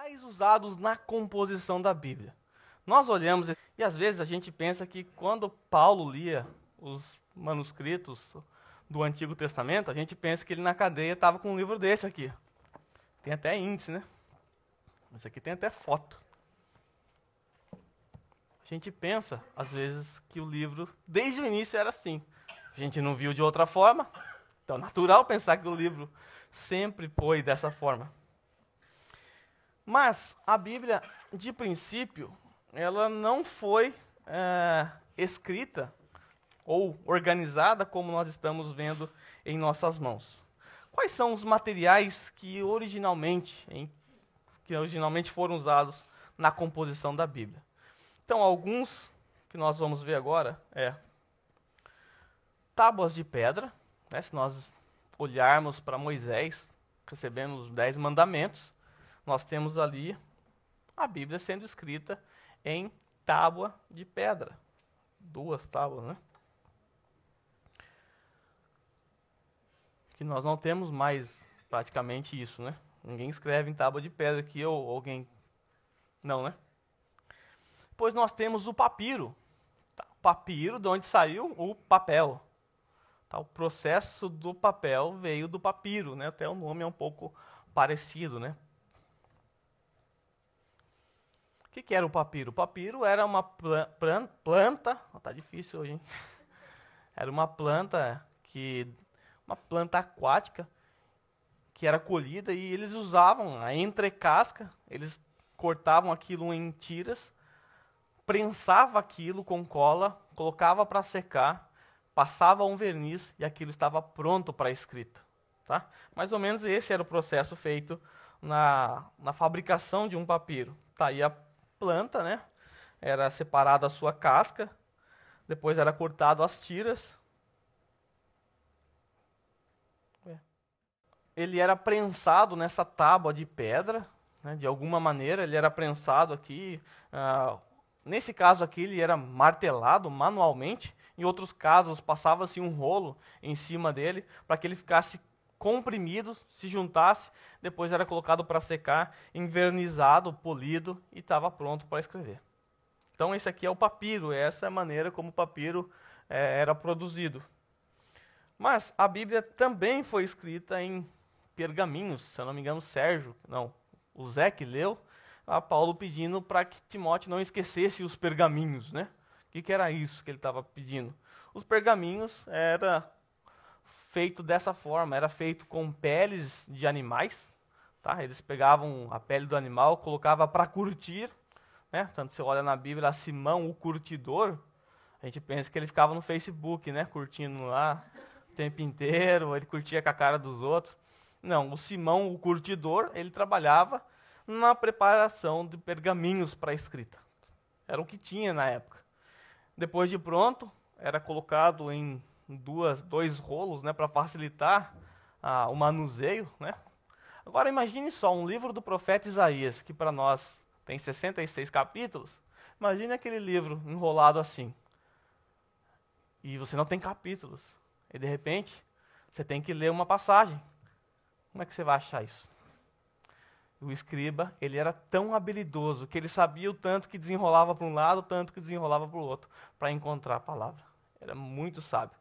mais usados na composição da Bíblia. Nós olhamos e às vezes a gente pensa que quando Paulo lia os manuscritos do Antigo Testamento, a gente pensa que ele na cadeia estava com um livro desse aqui. Tem até índice, né? Esse aqui tem até foto. A gente pensa, às vezes, que o livro, desde o início, era assim. A gente não viu de outra forma, então é natural pensar que o livro sempre foi dessa forma. Mas a Bíblia, de princípio, ela não foi escrita ou organizada como nós estamos vendo em nossas mãos. Quais são os materiais que originalmente foram usados na composição da Bíblia? Então, alguns que nós vamos ver agora tábuas de pedra, né? Se nós olharmos para Moisés, recebendo os 10 mandamentos, nós temos ali a Bíblia sendo escrita em tábua de pedra. 2 tábuas, né? Que nós não temos mais praticamente isso, né? Ninguém escreve em tábua de pedra aqui, ou alguém... Não, né? Depois nós temos o papiro. O papiro, de onde saiu o papel. O processo do papel veio do papiro, né? Até o nome é um pouco parecido, né? O que era o papiro? O papiro era uma planta... Tá difícil hoje, hein? Era uma planta aquática que era colhida e eles usavam a entrecasca, eles cortavam aquilo em tiras, prensava aquilo com cola, colocava para secar, passava um verniz e aquilo estava pronto para a escrita. Tá? Mais ou menos esse era o processo feito na fabricação de um papiro. Tá aí a planta, né? Era separada a sua casca, depois era cortado as tiras. Ele era prensado nessa tábua de pedra, né? De alguma maneira ele era prensado aqui. Nesse caso aqui ele era martelado manualmente. Em outros casos passava-se um rolo em cima dele para que ele ficasse comprimido, se juntasse, depois era colocado para secar, envernizado, polido e estava pronto para escrever. Então esse aqui é o papiro, essa é a maneira como o papiro era produzido. Mas a Bíblia também foi escrita em pergaminhos, se eu não me engano, o Zé que leu, a Paulo pedindo para que Timóteo não esquecesse os pergaminhos, né? O que era isso que ele estava pedindo? Os pergaminhos era feito dessa forma, era feito com peles de animais, tá? Eles pegavam a pele do animal, colocavam para curtir, né? Tanto você olha na Bíblia, Simão, o curtidor, a gente pensa que ele ficava no Facebook, né? Curtindo lá o tempo inteiro, ele curtia com a cara dos outros. Não, o Simão, o curtidor, ele trabalhava na preparação de pergaminhos para a escrita. Era o que tinha na época. Depois de pronto, era colocado em dois rolos, né, para facilitar o manuseio, né? Agora imagine só, um livro do profeta Isaías, que para nós tem 66 capítulos. Imagine aquele livro enrolado assim. E você não tem capítulos. E de repente, você tem que ler uma passagem. Como é que você vai achar isso? O escriba, ele era tão habilidoso que ele sabia o tanto que desenrolava para um lado, o tanto que desenrolava para o outro, para encontrar a palavra. Era muito sábio.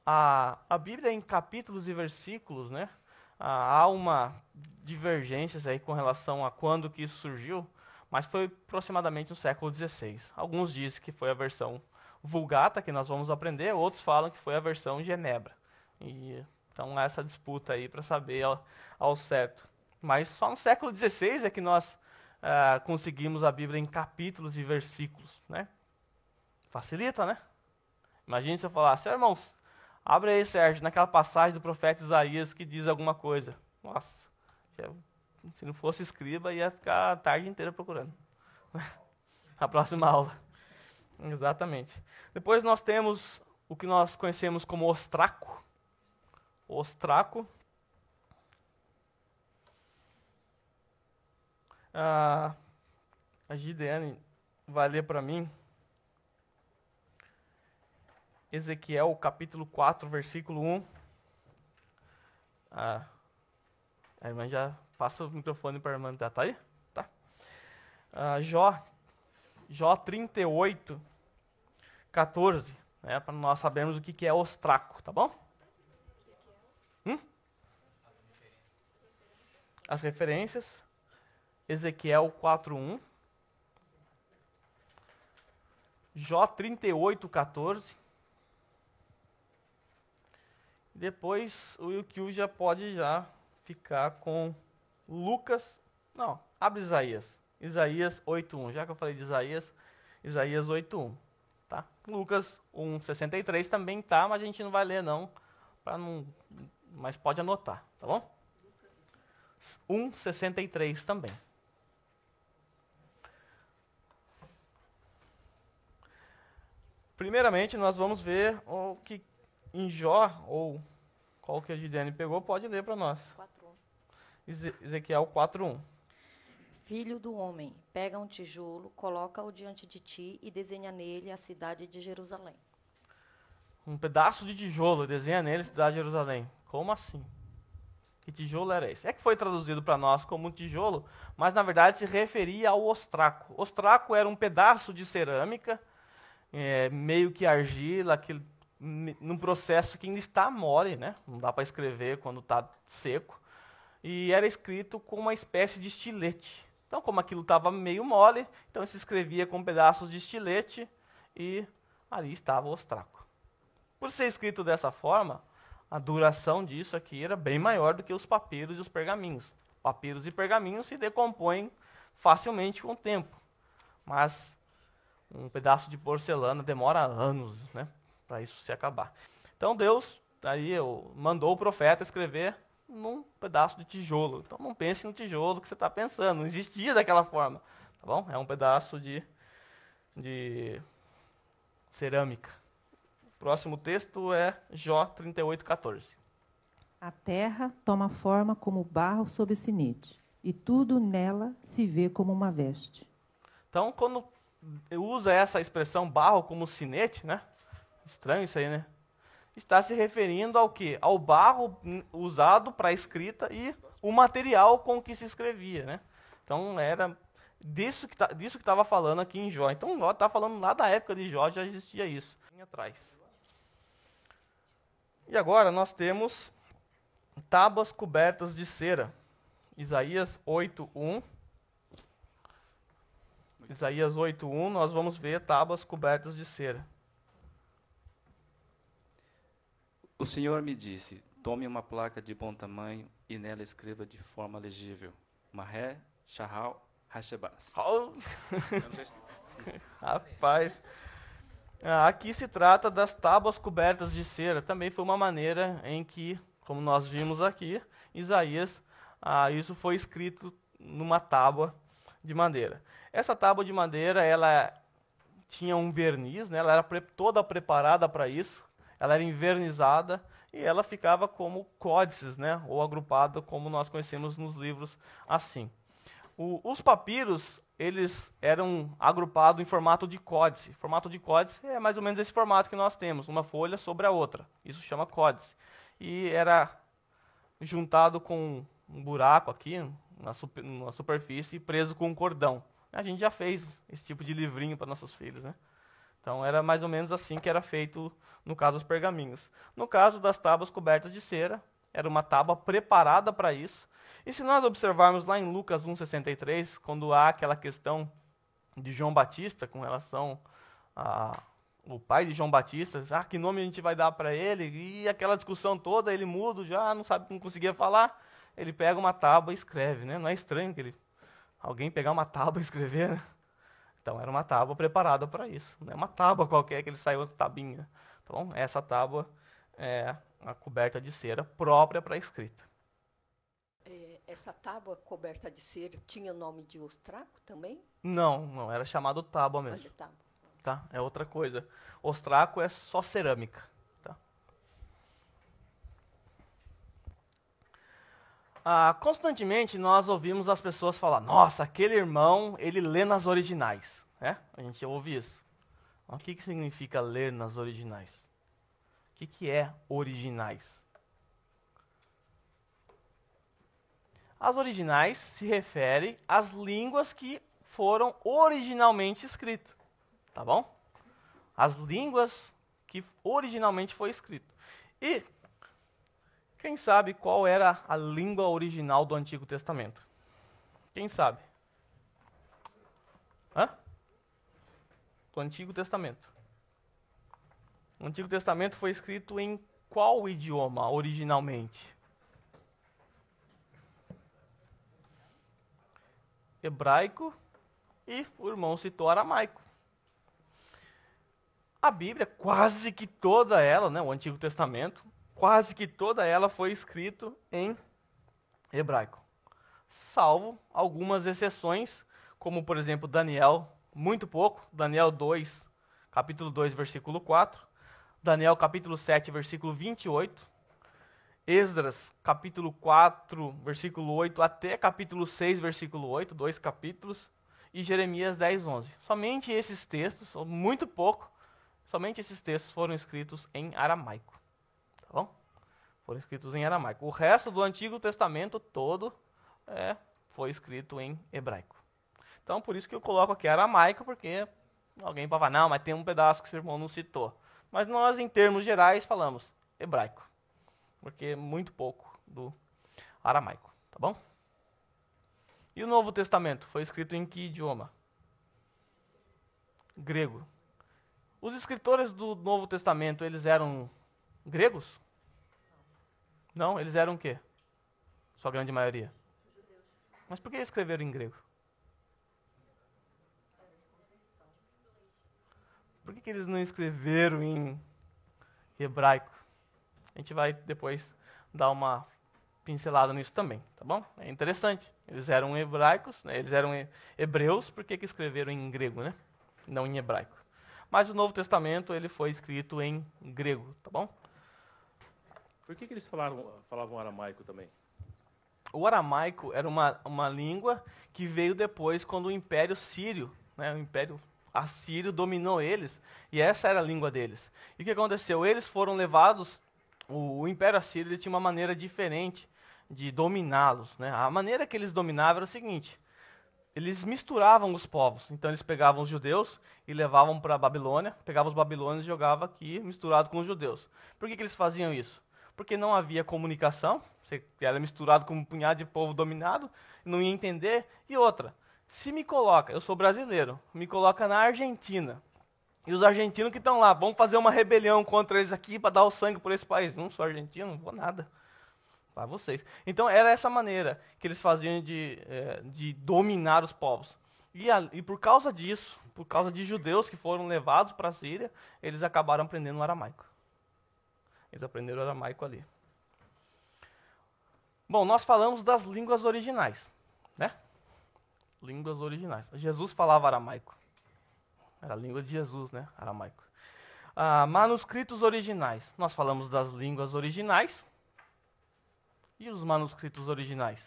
A Bíblia em capítulos e versículos, né? Há uma divergência aí com relação a quando que isso surgiu, mas foi aproximadamente no século XVI. Alguns dizem que foi a versão Vulgata, que nós vamos aprender, outros falam que foi a versão Genebra. Então há essa disputa aí para saber ao certo. Mas só no século XVI é que nós conseguimos a Bíblia em capítulos e versículos, né? Facilita, né? Imagine se eu falasse, irmãos, abre aí, Sérgio, naquela passagem do profeta Isaías que diz alguma coisa. Nossa, se não fosse escriba, ia ficar a tarde inteira procurando. A próxima aula. Exatamente. Depois nós temos o que nós conhecemos como ostraco. Ostraco. A Gideane vai ler para mim Ezequiel, capítulo 4, versículo 1. A irmã já passa o microfone para a irmã. Tá aí? Tá. Jó 38, 14. Né, para nós sabermos o que é ostraco, tá bom? As referências. Ezequiel 4:1. Jó 38, 14. Depois o Yukio já pode já ficar com Lucas. Não, abre Isaías. Isaías 8:1. Já que eu falei de Isaías, Isaías 8:1. Tá? Lucas 1:63 também tá, mas a gente não vai ler não, mas pode anotar, tá bom? 1:63 também. Primeiramente, nós vamos ver o que em Jó, ou qual que a Gideane pegou, pode ler para nós. 4:1. Ezequiel 4:1. Filho do homem, pega um tijolo, coloca-o diante de ti e desenha nele a cidade de Jerusalém. Um pedaço de tijolo, desenha nele a cidade de Jerusalém. Como assim? Que tijolo era esse? É que foi traduzido para nós como tijolo, mas na verdade se referia ao ostraco. Ostraco era um pedaço de cerâmica, meio que argila, num processo que ainda está mole, né? Não dá para escrever quando está seco. E era escrito com uma espécie de estilete. Então, como aquilo estava meio mole, então se escrevia com pedaços de estilete e ali estava o ostraco. Por ser escrito dessa forma, a duração disso aqui era bem maior do que os papiros e os pergaminhos. Papiros e pergaminhos se decompõem facilmente com o tempo, mas um pedaço de porcelana demora anos, né, para isso se acabar. Então Deus aí mandou o profeta escrever num pedaço de tijolo. Então não pense no tijolo que você está pensando, não existia daquela forma, tá bom? É um pedaço de cerâmica. O próximo texto é Jó 38, 14. A terra toma forma como barro sob o sinete, e tudo nela se vê como uma veste. Então, quando usa essa expressão barro como sinete, né? Estranho isso aí, né? Está se referindo ao quê? Ao barro usado para a escrita e o material com que se escrevia, né? Então, era disso que estava falando aqui em Jó. Então, Jó está falando lá da época de Jó, já existia isso. Atrás. E agora nós temos tábuas cobertas de cera. Isaías 8:1. Isaías 8:1, nós vamos ver tábuas cobertas de cera. O Senhor me disse, tome uma placa de bom tamanho e nela escreva de forma legível. Mahé, Shahal, Hashebaz. Rapaz, aqui se trata das tábuas cobertas de cera. Também foi uma maneira em que, como nós vimos aqui, Isaías, isso foi escrito numa tábua de madeira. Essa tábua de madeira, ela tinha um verniz, né? Ela era toda preparada para isso. Ela era envernizada e ela ficava como códices, né? Ou agrupada como nós conhecemos nos livros assim. Os papiros, eles eram agrupados em formato de códice. Formato de códice é mais ou menos esse formato que nós temos, uma folha sobre a outra. Isso chama códice. E era juntado com um buraco aqui na superfície e preso com um cordão. A gente já fez esse tipo de livrinho para nossos filhos, né? Então era mais ou menos assim que era feito no caso dos pergaminhos. No caso das tábuas cobertas de cera, era uma tábua preparada para isso. E se nós observarmos lá em Lucas 1:63, quando há aquela questão de João Batista com relação ao pai de João Batista, que nome a gente vai dar para ele? E aquela discussão toda, ele mudo já, não conseguia falar. Ele pega uma tábua e escreve, né? Não é estranho que alguém pegar uma tábua e escrever, né? Então era uma tábua preparada para isso. Não é uma tábua qualquer que ele saiu com tabinha. Então essa tábua é a coberta de cera própria para a escrita. Essa tábua coberta de cera tinha nome de ostraco também? Não, era chamado tábua mesmo. Olha, tábua. Tá? É outra coisa. Ostraco é só cerâmica. Tá? Constantemente nós ouvimos as pessoas falar, nossa, aquele irmão, ele lê nas originais. Né? A gente ouve isso. O que significa ler nas originais? O que é originais? As originais se referem às línguas que foram originalmente escritas, tá bom? As línguas que originalmente foi escrito. E quem sabe qual era a língua original do Antigo Testamento? Quem sabe? Hã? Do Antigo Testamento. O Antigo Testamento foi escrito em qual idioma originalmente? Hebraico e o irmão citou aramaico. A Bíblia, quase que toda ela, né, o Antigo Testamento, quase que toda ela foi escrito em hebraico. Salvo algumas exceções, como por exemplo Daniel, muito pouco, Daniel 2, capítulo 2, versículo 4, Daniel capítulo 7, versículo 28, Esdras capítulo 4, versículo 8, até capítulo 6, versículo 8, 2 capítulos, e Jeremias 10, 11. Somente esses textos, ou muito pouco, somente esses textos foram escritos em aramaico. Tá bom? Foram escritos em aramaico. O resto do Antigo Testamento todo foi escrito em hebraico. Então, por isso que eu coloco aqui aramaico, porque alguém pode falar, não, mas tem um pedaço que o seu irmão não citou. Mas nós, em termos gerais, falamos hebraico, porque é muito pouco do aramaico, tá bom? E o Novo Testamento foi escrito em que idioma? Grego. Os escritores do Novo Testamento, eles eram gregos? Não, eles eram o quê? Sua grande maioria. Mas por que escreveram em grego? Por que eles não escreveram em hebraico? A gente vai depois dar uma pincelada nisso também, tá bom? É interessante. Eles eram hebraicos, né? Eles eram hebreus, por que escreveram em grego, né? Não em hebraico. Mas o Novo Testamento, ele foi escrito em grego, tá bom? Por que eles falavam aramaico também? O aramaico era uma língua que veio depois quando o Império Sírio, né, o Império Assírio dominou eles, e essa era a língua deles. E o que aconteceu? Eles foram levados, o Império Assírio ele tinha uma maneira diferente de dominá-los, né? A maneira que eles dominavam era o seguinte: eles misturavam os povos. Então eles pegavam os judeus e levavam para a Babilônia, pegavam os babilônios e jogavam aqui misturado com os judeus. Por que eles faziam isso? Porque não havia comunicação, você era misturado com um punhado de povo dominado, não ia entender. E outra, se me coloca, eu sou brasileiro, me coloca na Argentina, e os argentinos que estão lá, vão fazer uma rebelião contra eles aqui para dar o sangue por esse país. Não sou argentino, não vou nada. Para vocês. Então era essa maneira que eles faziam de dominar os povos. E por causa disso, por causa de judeus que foram levados para a Síria, eles acabaram aprendendo o aramaico. Eles aprenderam o aramaico ali. Bom, nós falamos das línguas originais, né? Línguas originais. Jesus falava aramaico. Era a língua de Jesus, né? Aramaico. Manuscritos originais. Nós falamos das línguas originais. E os manuscritos originais?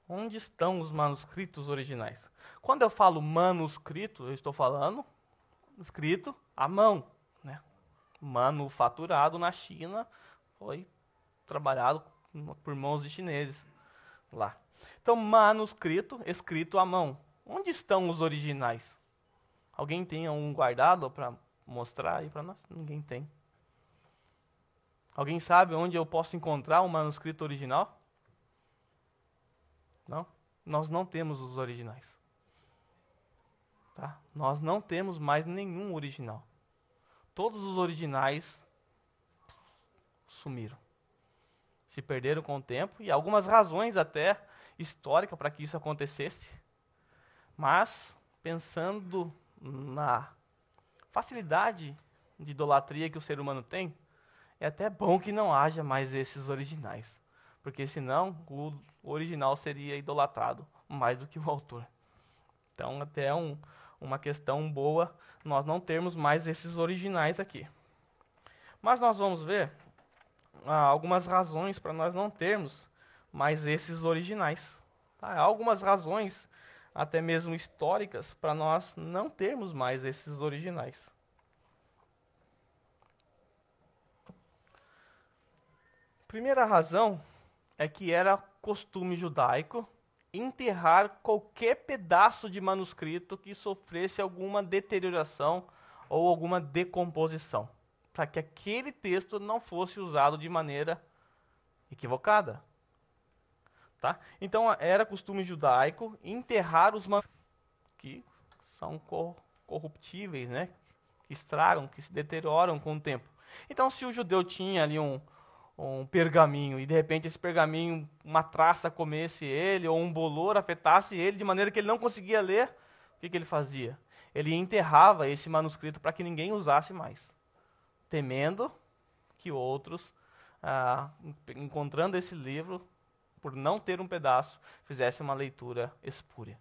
Onde estão os manuscritos originais? Quando eu falo manuscrito, eu estou falando escrito à mão, né? Manufaturado na China, foi trabalhado por mãos de chineses lá. Então, manuscrito, escrito à mão. Onde estão os originais? Alguém tem um guardado para mostrar aí para nós? Ninguém tem. Alguém sabe onde eu posso encontrar um manuscrito original? Não? Nós não temos os originais. Tá? Nós não temos mais nenhum original. Todos os originais sumiram. Se perderam com o tempo, e algumas razões até históricas para que isso acontecesse. Mas, pensando na facilidade de idolatria que o ser humano tem, é até bom que não haja mais esses originais, porque senão o original seria idolatrado mais do que o autor. Então, até é uma questão boa nós não termos mais esses originais aqui. Mas nós vamos ver algumas razões para nós não termos mais esses originais. Tá? Há algumas razões, até mesmo históricas, para nós não termos mais esses originais. Primeira razão é que era costume judaico enterrar qualquer pedaço de manuscrito que sofresse alguma deterioração ou alguma decomposição, para que aquele texto não fosse usado de maneira equivocada. Tá? Então, era costume judaico enterrar os manuscritos que são corruptíveis, né? Que estragam, que se deterioram com o tempo. Então, se o judeu tinha ali um pergaminho e de repente esse pergaminho, uma traça comesse ele ou um bolor afetasse ele de maneira que ele não conseguia ler, o que ele fazia? Ele enterrava esse manuscrito para que ninguém usasse mais, temendo que outros, encontrando esse livro, por não ter um pedaço, fizessem uma leitura espúria.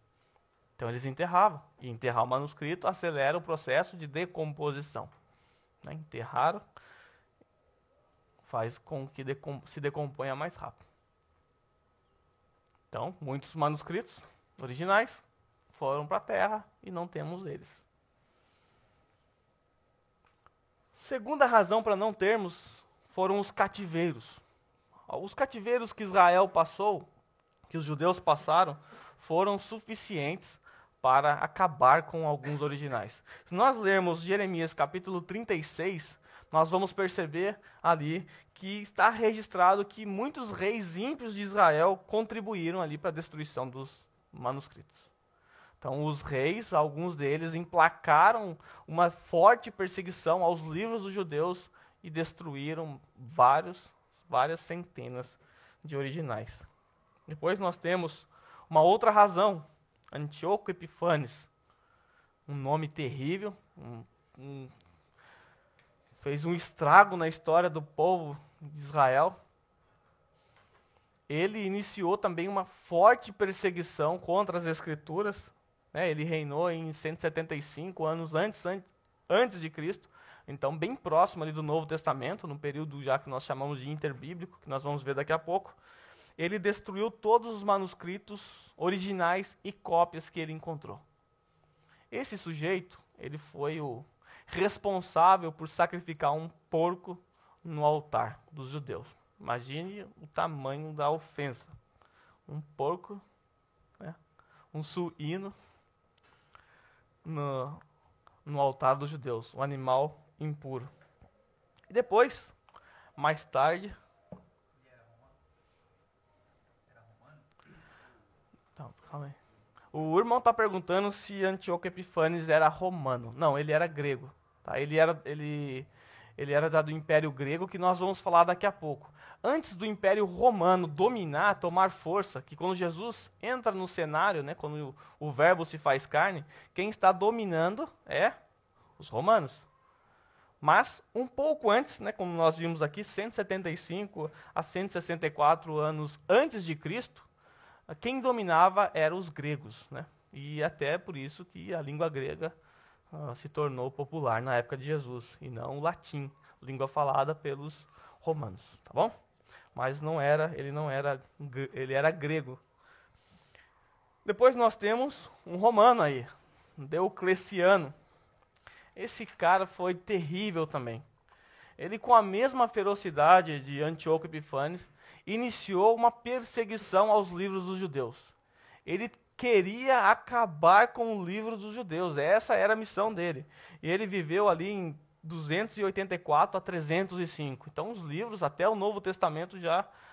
Então eles enterravam. E enterrar o manuscrito acelera o processo de decomposição. Né? Enterrar faz com que se decomponha mais rápido. Então, muitos manuscritos originais foram para a terra e não temos eles. Segunda razão para não termos foram os cativeiros. Os cativeiros que Israel passou, que os judeus passaram, foram suficientes para acabar com alguns originais. Se nós lermos Jeremias capítulo 36, nós vamos perceber ali que está registrado que muitos reis ímpios de Israel contribuíram ali para a destruição dos manuscritos. Então, os reis, alguns deles, emplacaram uma forte perseguição aos livros dos judeus e destruíram várias centenas de originais. Depois nós temos uma outra razão, Antíoco Epifanes, um nome terrível, fez um estrago na história do povo de Israel. Ele iniciou também uma forte perseguição contra as Escrituras. Né? Ele reinou em 175 anos antes de Cristo, então bem próximo ali do Novo Testamento, no período já que nós chamamos de interbíblico, que nós vamos ver daqui a pouco. Ele destruiu todos os manuscritos originais e cópias que ele encontrou. Esse sujeito, ele foi o responsável por sacrificar um porco no altar dos judeus. Imagine o tamanho da ofensa. Um porco, né, um suíno no altar dos judeus, um animal impuro. E depois, mais tarde... Então, calma aí. O irmão está perguntando se Antíoco Epifanes era romano. Não, ele era grego. Tá? Ele era do Império Grego, que nós vamos falar daqui a pouco. Antes do Império Romano dominar, tomar força, que quando Jesus entra no cenário, né, quando o verbo se faz carne, quem está dominando é os romanos. Mas, um pouco antes, né, como nós vimos aqui, 175 a 164 anos antes de Cristo, quem dominava eram os gregos. Né? E até por isso que a língua grega se tornou popular na época de Jesus, e não o latim, língua falada pelos romanos. Tá bom? Mas ele era grego. Depois nós temos um romano aí, Diocleciano. Esse cara foi terrível também. Ele, com a mesma ferocidade de Antíoco Epifanes, iniciou uma perseguição aos livros dos judeus. Ele queria acabar com o livro dos judeus. Essa era a missão dele. E ele viveu ali em 284 a 305. Então, os livros, até o Novo Testamento,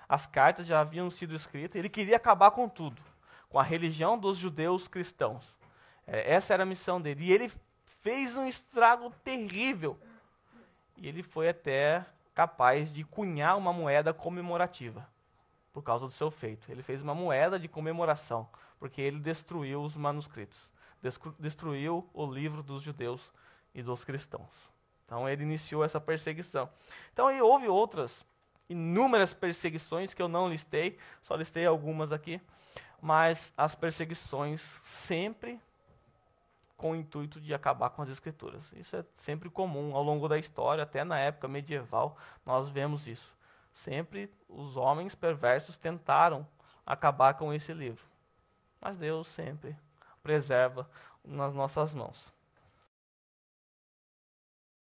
as cartas já haviam sido escritas. Ele queria acabar com tudo, com a religião dos judeus cristãos. Essa era a missão dele. E ele fez um estrago terrível. E ele foi até capaz de cunhar uma moeda comemorativa por causa do seu feito. Ele fez uma moeda de comemoração, porque ele destruiu os manuscritos, destruiu o livro dos judeus e dos cristãos. Então ele iniciou essa perseguição. Então aí houve outras inúmeras perseguições que eu não listei, só listei algumas aqui, mas as perseguições sempre com o intuito de acabar com as Escrituras. Isso é sempre comum ao longo da história, até na época medieval nós vemos isso. Sempre os homens perversos tentaram acabar com esse livro. Mas Deus sempre preserva nas nossas mãos.